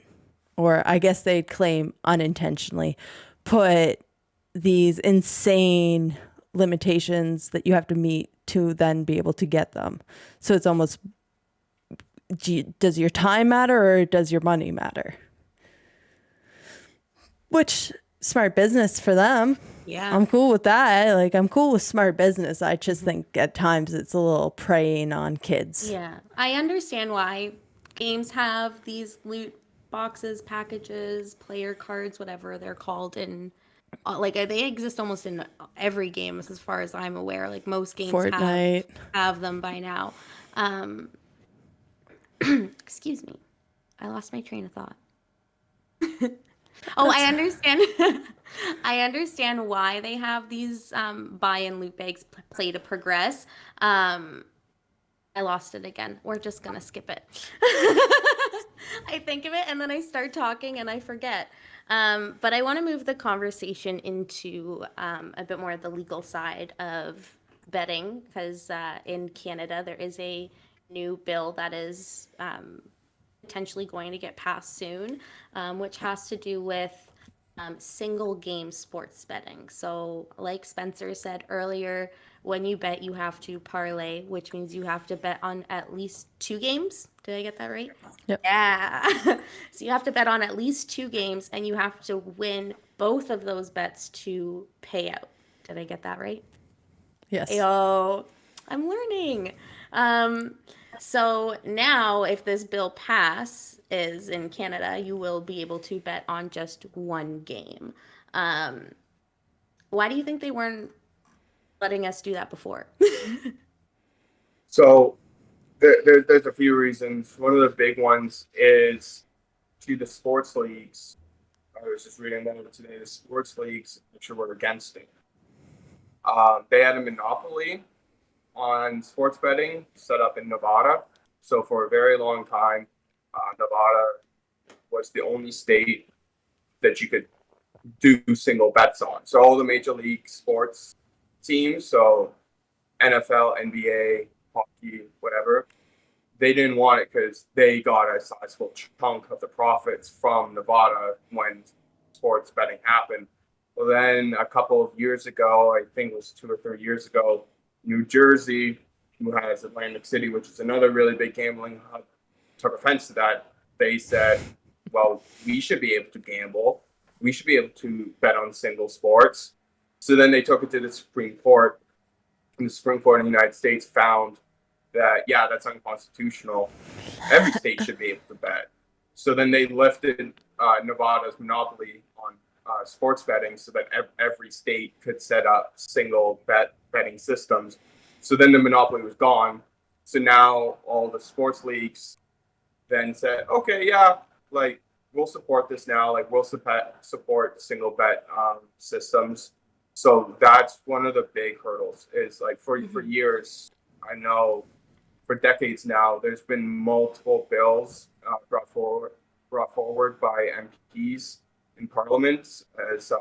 or I guess they'd claim unintentionally, put these insane limitations that you have to meet to then be able to get them. So it's almost, does your time matter or does your money matter? Which, smart business for them. Yeah. I'm cool with that. Like, I'm cool with smart business. I just think at times it's a little preying on kids. Yeah. I understand why games have these loot boxes, packages, player cards, whatever they're called, and like they exist almost in every game as far as I'm aware. Like most games Fortnite. have them by now. Excuse me. I lost my train of thought. I understand. I understand why they have these buy and loot bags play to progress. I lost it again. We're just gonna skip it. I think of it and then I start talking and I forget. But I want to move the conversation into a bit more of the legal side of betting, because in Canada there is a new bill that is potentially going to get passed soon, which has to do with single game sports betting. So like Spencer said earlier, when you bet, you have to parlay, which means you have to bet on at least 2 games. Did I get that right? Yep. Yeah. So you have to bet on at least 2 games and you have to win both of those bets to pay out. Did I get that right? Yes. Yo, I'm learning. So now, if this bill passes in Canada, you will be able to bet on just one game. Um, why do you think they weren't letting us do that before? So there's a few reasons. One of the big ones is to the sports leagues. I was just reading that today. The sports leagues actually were against it. They had a monopoly on sports betting set up in Nevada. So for a very long time, Nevada was the only state that you could do single bets on. So all the major league sports teams, so NFL, NBA, hockey, whatever, they didn't want it because they got a sizable chunk of the profits from Nevada when sports betting happened. Well, then a couple of years ago, I think it was 2 or 3 years ago, New Jersey, who has Atlantic City, which is another really big gambling hub, took offense to that. They said, well, we should be able to gamble. We should be able to bet on single sports. So then they took it to the Supreme Court, and the Supreme Court in the United States found that, yeah, that's unconstitutional. Every state should be able to bet. So then they lifted Nevada's monopoly on sports betting so that every state could set up single betting systems. So then the monopoly was gone. So now all the sports leagues then said, okay, yeah, like we'll support this now. Like we'll support single bet systems. So that's one of the big hurdles is like for years, I know for decades now, there's been multiple bills brought forward by MPs in Parliament as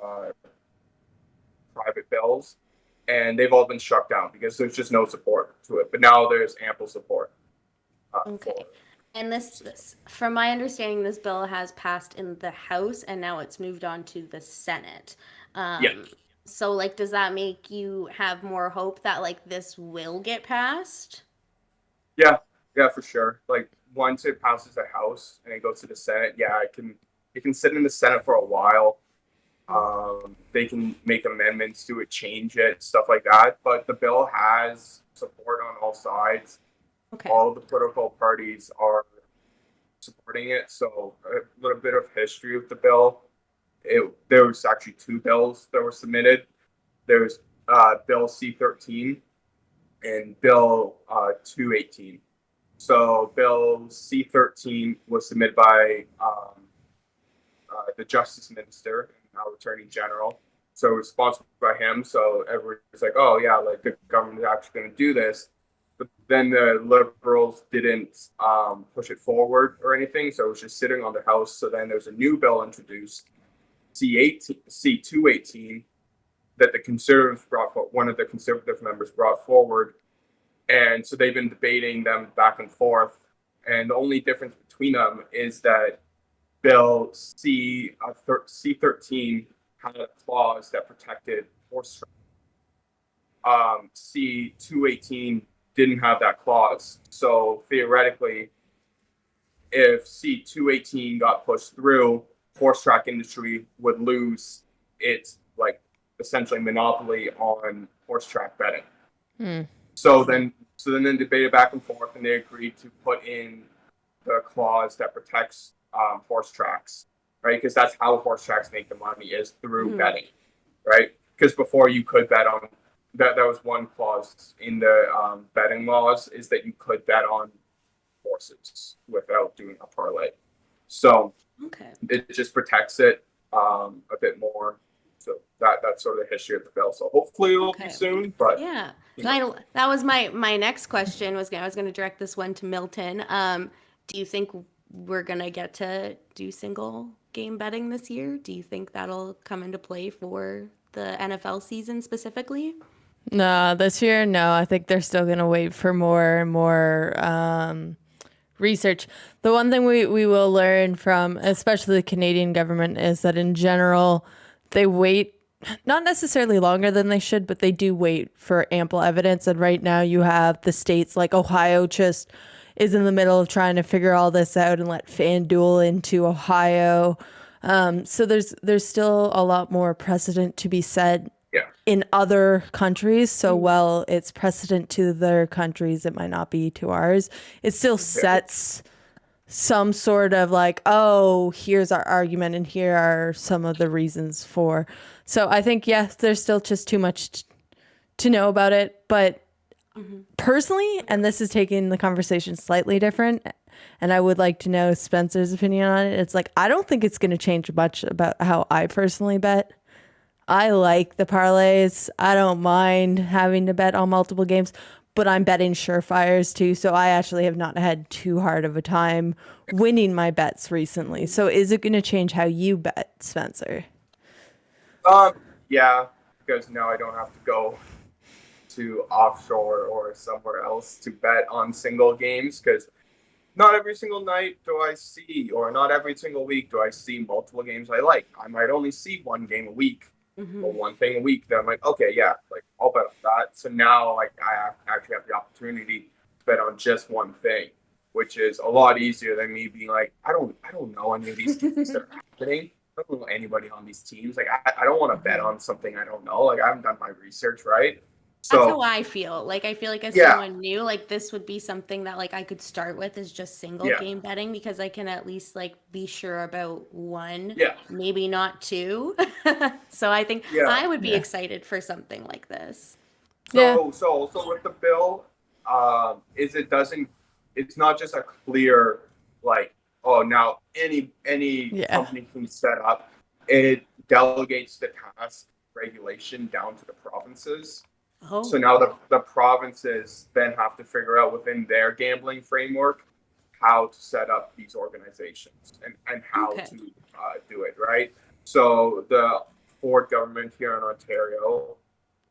private bills, and they've all been struck down because there's just no support to it. But now there's ample support. Okay. And this, from my understanding, this bill has passed in the House and now it's moved on to the Senate. Yeah. So, like, does that make you have more hope that, like, this will get passed? Yeah, for sure. Like once it passes the House and it goes to the Senate, yeah, it can sit in the Senate for a while. They can make amendments to it, change it, stuff like that. But the bill has support on all sides. Okay. All the political parties are supporting it. So a little bit of history of the bill. There was actually two bills that were submitted. There's Bill C-13 and Bill 218. So Bill C-13 was submitted by the Justice Minister and our Attorney General. So it was sponsored by him. So everybody's like, oh yeah, like the government is actually going to do this. But then the Liberals didn't push it forward or anything. So it was just sitting on the House. So then there's a new bill introduced, C-218, that the Conservatives one of the Conservative members brought forward. And so they've been debating them back and forth. And the only difference between them is that Bill C-13 had a clause that protected horse racing. C-218 didn't have that clause. So theoretically, if C-218 got pushed through, horse track industry would lose its like essentially monopoly on horse track betting. So then they debated back and forth, and they agreed to put in the clause that protects horse tracks, right? Because that's how horse tracks make the money is through betting, right? Because before you could bet on that was one clause in the betting laws is that you could bet on horses without doing a parlay. So it just protects it a bit more. So that's sort of the history of the bill. So hopefully it'll be soon. But yeah, that was my next question. I was going to direct this one to Milton. Do you think we're going to get to do single game betting this year? Do you think that'll come into play for the NFL season specifically? No, this year, no. I think they're still going to wait for more and more research. The one thing we will learn from, especially the Canadian government, is that in general, they wait not necessarily longer than they should, but they do wait for ample evidence. And right now you have the states like Ohio just is in the middle of trying to figure all this out and let FanDuel into Ohio. So there's still a lot more precedent to be set in other countries. So while it's precedent to their countries, it might not be to ours. It still sets some sort of like, oh, here's our argument and here are some of the reasons for. So I think, yes, there's still just too much to know about it. But personally, and this is taking the conversation slightly different, and I would like to know Spencer's opinion on it. It's like, I don't think it's going to change much about how I personally bet. I like the parlays. I don't mind having to bet on multiple games, but I'm betting surefires too. So I actually have not had too hard of a time winning my bets recently. So is it going to change how you bet, Spencer? Yeah, because now I don't have to go to offshore or somewhere else to bet on single games, because not every single night do I see, or not every single week do I see multiple games I like. I might only see one game a week or one thing a week. Then I'm like, okay, yeah, like I'll bet on that. So now, like, actually have the opportunity to bet on just one thing, which is a lot easier than me being like, I don't know any of these things that are happening. I don't know anybody on these teams. Like, I don't want to bet on something I don't know. Like, I haven't done my research, right? So That's how I feel. Like, I feel like as someone new, like this would be something that like I could start with is just single game betting, because I can at least like be sure about one, maybe not two. So I think I would be excited for something like this. So also with the bill, it's not just a clear like, oh, now any company can set up. It delegates the task regulation down to the provinces. Oh. So now the provinces then have to figure out within their gambling framework how to set up these organizations and how to do it, right? So the Ford government here in Ontario,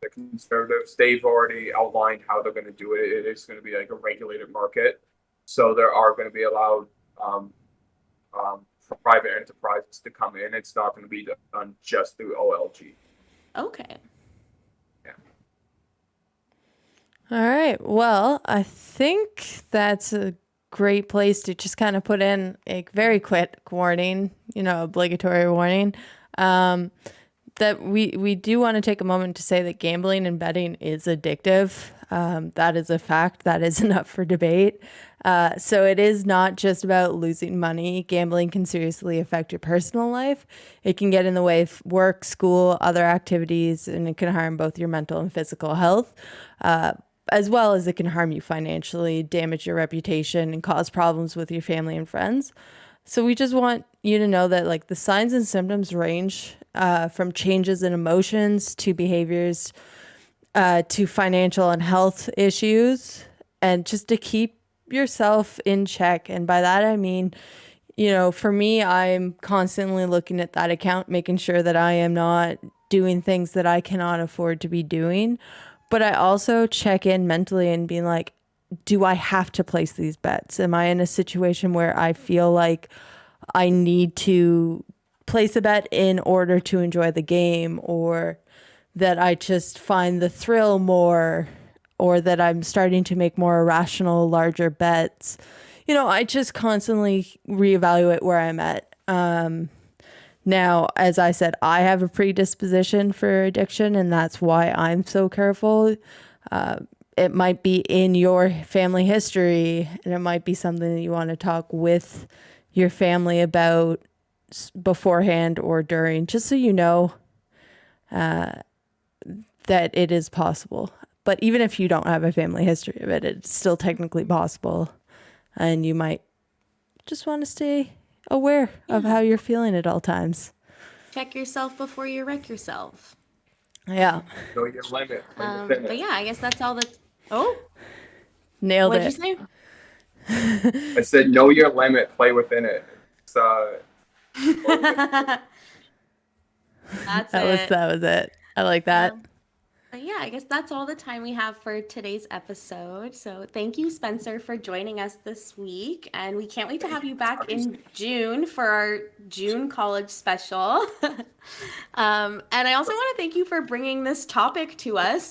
the Conservatives, they've already outlined how they're going to do it. It is going to be like a regulated market. So there are going to be allowed for private enterprises to come in. It's not going to be done just through OLG. Okay. All right. Well, I think that's a great place to just kind of put in a very quick warning, obligatory warning, that we do want to take a moment to say that gambling and betting is addictive. That is a fact. That isn't up for debate. So it is not just about losing money. Gambling can seriously affect your personal life. It can get in the way of work, school, other activities, and it can harm both your mental and physical health. As well as it can harm you financially, damage your reputation, and cause problems with your family and friends. So we just want you to know that like the signs and symptoms range from changes in emotions to behaviors to financial and health issues, and just to keep yourself in check. And by that, I mean, for me, I'm constantly looking at that account, making sure that I am not doing things that I cannot afford to be doing. But I also check in mentally and being like, do I have to place these bets? Am I in a situation where I feel like I need to place a bet in order to enjoy the game, or that I just find the thrill more, or that I'm starting to make more irrational, larger bets? I just constantly reevaluate where I'm at. Now, as I said, I have a predisposition for addiction, and that's why I'm so careful. It might be in your family history, and it might be something that you want to talk with your family about beforehand or during, just so you know that it is possible. But even if you don't have a family history of it, it's still technically possible, and you might just want to stay aware of how you're feeling at all times. Check yourself before you wreck yourself. Yeah. Know your limit. But yeah, I guess that's all the. Oh, Nailed what'd it. you say? I said, know your limit, play within it. That's That was it. I like that. But yeah, I guess that's all the time we have for today's episode. So thank you, Spencer, for joining us this week. And we can't wait to have you back in June for our June college special. And I also want to thank you for bringing this topic to us.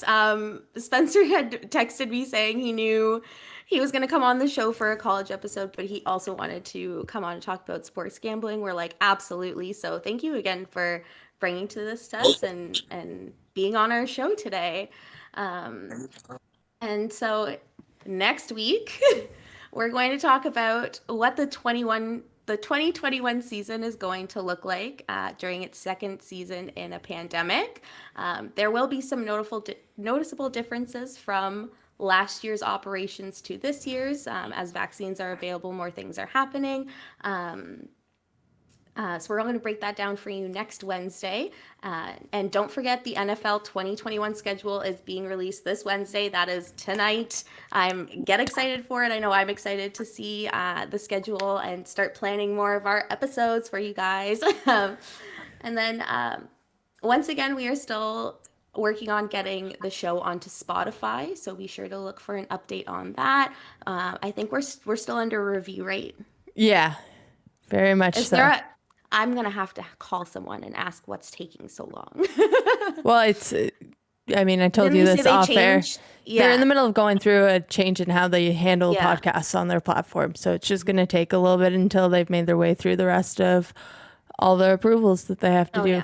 Spencer had texted me saying he knew he was going to come on the show for a college episode, but he also wanted to come on and talk about sports gambling. We're like, absolutely. So thank you again for bringing to this to us and being on our show today. And so next week, we're going to talk about what the 2021 season is going to look like during its second season in a pandemic. There will be some noticeable differences from last year's operations to this year's. As vaccines are available, more things are happening. So we're going to break that down for you next Wednesday. And don't forget, the NFL 2021 schedule is being released this Wednesday. That is tonight. Get excited for it. I know I'm excited to see the schedule and start planning more of our episodes for you guys. And then once again, we are still working on getting the show onto Spotify. So be sure to look for an update on that. I think we're still under review, right? Yeah, very much Is so. there I'm going to have to call someone and ask what's taking so long. Well, it's, I mean, I told Didn't you say this they off air. changed? They're in Yeah. the middle of going through a change in how they handle Yeah. podcasts on their platform. So it's just going to take a little bit until they've made their way through the rest of all the approvals that they have to do. Yeah.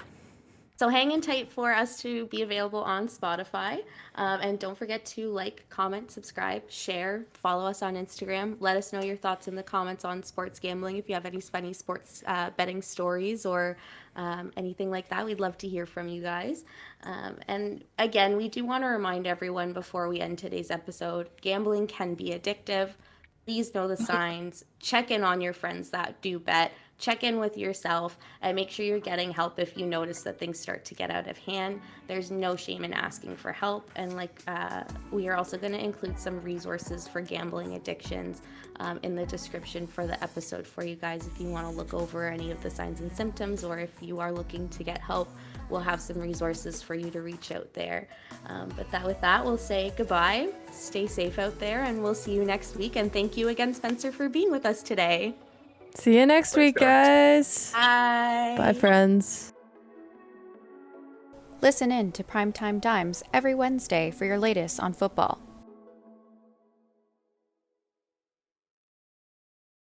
So hang in tight for us to be available on Spotify. And don't forget to like, comment, subscribe, share, follow us on Instagram. Let us know your thoughts in the comments on sports gambling. If you have any funny sports betting stories or anything like that, we'd love to hear from you guys. And again, we do want to remind everyone before we end today's episode, gambling can be addictive. Please know the signs. Check in on your friends that do bet. Check in with yourself and make sure you're getting help if you notice that things start to get out of hand. There's no shame in asking for help. And we are also going to include some resources for gambling addictions in the description for the episode for you guys if you want to look over any of the signs and symptoms, or if you are looking to get help, we'll have some resources for you to reach out there. But with that, we'll say goodbye. Stay safe out there, and we'll see you next week. And thank you again, Spencer, for being with us today. See you next week, guys. Bye. Bye, friends. Listen in to Primetime Dimes every Wednesday for your latest on football.